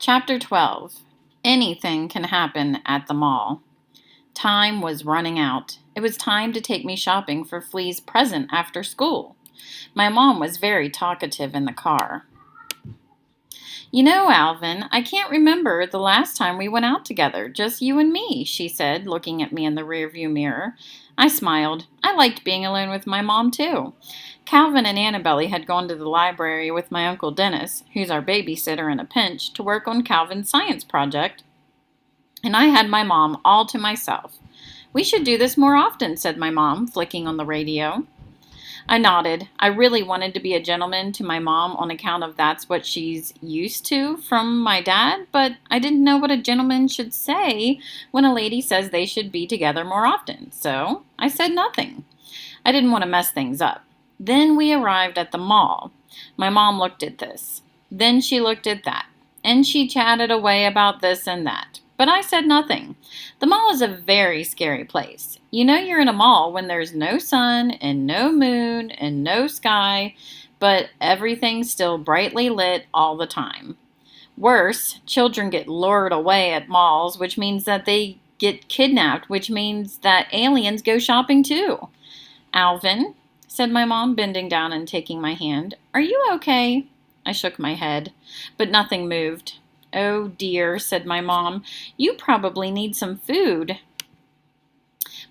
Chapter 12. Anything can happen at the mall. Time was running out. It was time to take me shopping for Flea's present after school. My mom was very talkative in the car. You know, Alvin, I can't remember the last time we went out together, just you and me, she said, looking at me in the rearview mirror. I smiled. I liked being alone with my mom, too. Calvin and Annabelle had gone to the library with my Uncle Dennis, who's our babysitter in a pinch, to work on Calvin's science project, and I had my mom all to myself. We should do this more often, said my mom, flicking on the radio. I nodded. I really wanted to be a gentleman to my mom on account of that's what she's used to from my dad, but I didn't know what a gentleman should say when a lady says they should be together more often, so I said nothing. I didn't want to mess things up. Then we arrived at the mall. My mom looked at this. Then she looked at that. And she chatted away about this and that. But I said nothing. The mall is a very scary place. You know you're in a mall when there's no sun and no moon and no sky, but everything's still brightly lit all the time. Worse, children get lured away at malls, which means that they get kidnapped, which means that aliens go shopping too. Alvin, said my mom, bending down and taking my hand, are you okay? I shook my head, but nothing moved. Oh dear, said my mom, you probably need some food.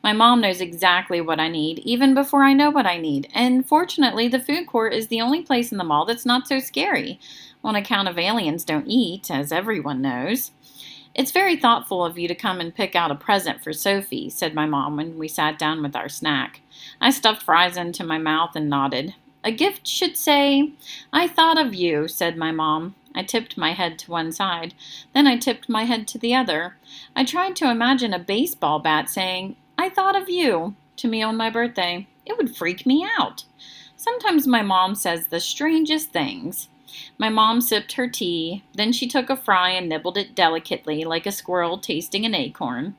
My mom knows exactly what I need, even before I know what I need, and fortunately the food court is the only place in the mall that's not so scary, on account of aliens don't eat, as everyone knows. It's very thoughtful of you to come and pick out a present for Sophie, said my mom when we sat down with our snack. I stuffed fries into my mouth and nodded. A gift should say, I thought of you, said my mom. I tipped my head to one side. Then I tipped my head to the other. I tried to imagine a baseball bat saying, I thought of you, to me on my birthday. It would freak me out. Sometimes my mom says the strangest things. My mom sipped her tea. Then she took a fry and nibbled it delicately, like a squirrel tasting an acorn.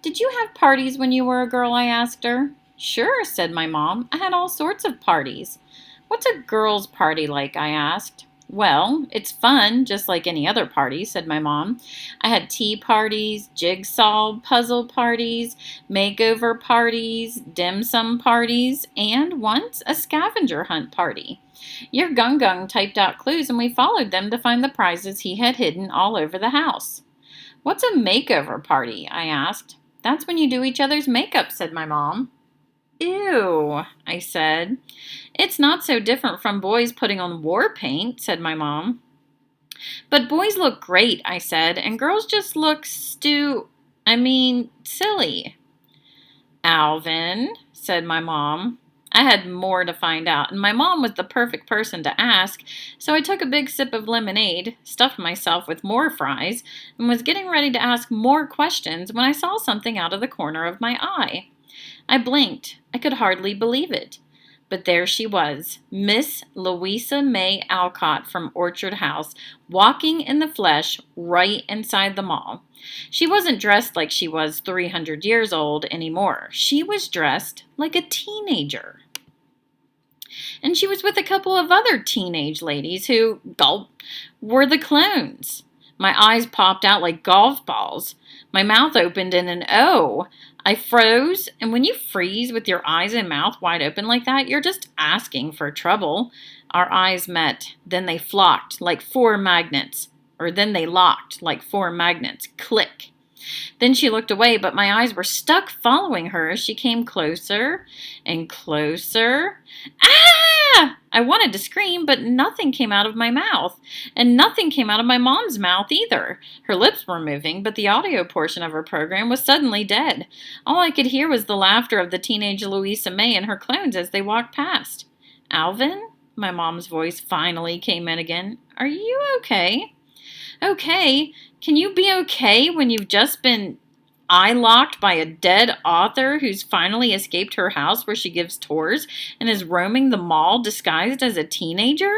Did you have parties when you were a girl? I asked her. Sure, said my mom. I had all sorts of parties. What's a girl's party like? I asked. Well, it's fun, just like any other party, said my mom. I had tea parties, jigsaw puzzle parties, makeover parties, dim sum parties, and once a scavenger hunt party. Your Gung Gung typed out clues and we followed them to find the prizes he had hidden all over the house. What's a makeover party? I asked. That's when you do each other's makeup, said my mom. Ew, I said. It's not so different from boys putting on war paint, said my mom. But boys look great, I said, and girls just look silly. Alvin, said my mom. I had more to find out, and my mom was the perfect person to ask, so I took a big sip of lemonade, stuffed myself with more fries, and was getting ready to ask more questions when I saw something out of the corner of my eye. I blinked. I could hardly believe it. But there she was, Miss Louisa May Alcott from Orchard House, walking in the flesh right inside the mall. She wasn't dressed like she was 300 years old anymore. She was dressed like a teenager. And she was with a couple of other teenage ladies who, gulp, were the clones. My eyes popped out like golf balls. My mouth opened in an O. I froze, and when you freeze with your eyes and mouth wide open like that, you're just asking for trouble. Our eyes met. Then they flocked like four magnets. Or then they locked like four magnets. Click. Then she looked away, but my eyes were stuck following her as she came closer and closer. Ah! I wanted to scream, but nothing came out of my mouth. And nothing came out of my mom's mouth either. Her lips were moving, but the audio portion of her program was suddenly dead. All I could hear was the laughter of the teenage Louisa May and her clones as they walked past. Alvin? My mom's voice finally came in again. Are you okay? Okay? Can you be okay when you've just been eye-locked by a dead author who's finally escaped her house where she gives tours and is roaming the mall disguised as a teenager?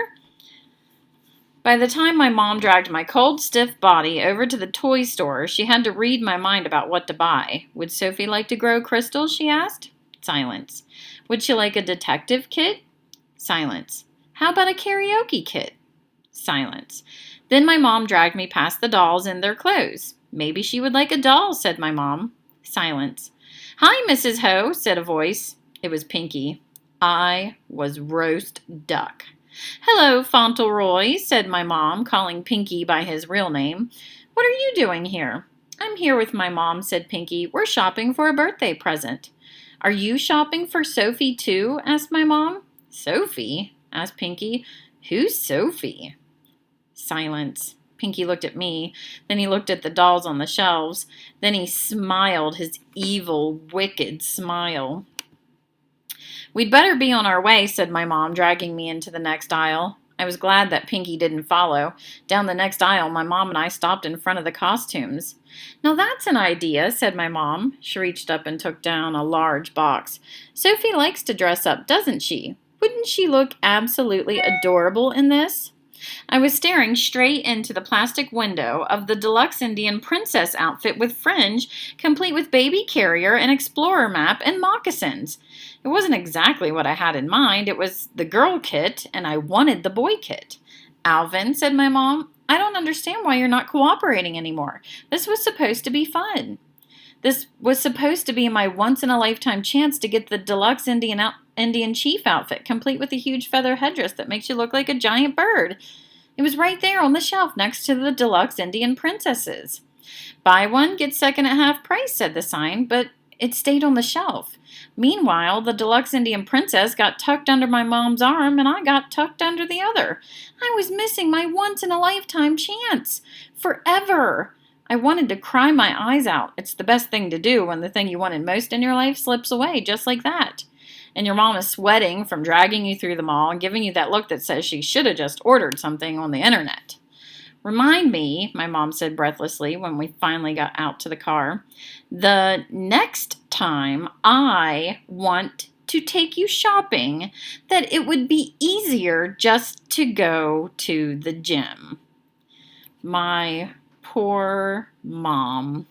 By the time my mom dragged my cold, stiff body over to the toy store, she had to read my mind about what to buy. Would Sophie like to grow crystals, she asked. Silence. Would she like a detective kit? Silence. How about a karaoke kit? Silence. Then my mom dragged me past the dolls in their clothes. Maybe she would like a doll, said my mom. Silence. Hi, Mrs. Ho, said a voice. It was Pinky. I was roast duck. Hello, Fauntleroy, said my mom, calling Pinky by his real name. What are you doing here? I'm here with my mom, said Pinky. We're shopping for a birthday present. Are you shopping for Sophie, too? Asked my mom. Sophie? Asked Pinky. Who's Sophie? Silence. Pinky looked at me. Then he looked at the dolls on the shelves. Then he smiled his evil, wicked smile. We'd better be on our way, said my mom, dragging me into the next aisle. I was glad that Pinky didn't follow. Down the next aisle, my mom and I stopped in front of the costumes. Now that's an idea, said my mom. She reached up and took down a large box. Sophie likes to dress up, doesn't she? Wouldn't she look absolutely adorable in this? I was staring straight into the plastic window of the deluxe Indian princess outfit with fringe, complete with baby carrier, an explorer map, and moccasins. It wasn't exactly what I had in mind. It was the girl kit, and I wanted the boy kit. Alvin, said my mom, I don't understand why you're not cooperating anymore. This was supposed to be fun. This was supposed to be my once-in-a-lifetime chance to get the deluxe Indian chief outfit, complete with a huge feather headdress that makes you look like a giant bird. It was right there on the shelf next to the deluxe Indian princesses. Buy one, get second at half price, said the sign, but it stayed on the shelf. Meanwhile, the deluxe Indian princess got tucked under my mom's arm, and I got tucked under the other. I was missing my once-in-a-lifetime chance. Forever. I wanted to cry my eyes out. It's the best thing to do when the thing you wanted most in your life slips away, just like that. And your mom is sweating from dragging you through the mall and giving you that look that says she should have just ordered something on the internet. Remind me, my mom said breathlessly when we finally got out to the car, the next time I want to take you shopping, that it would be easier just to go to the gym. My poor mom.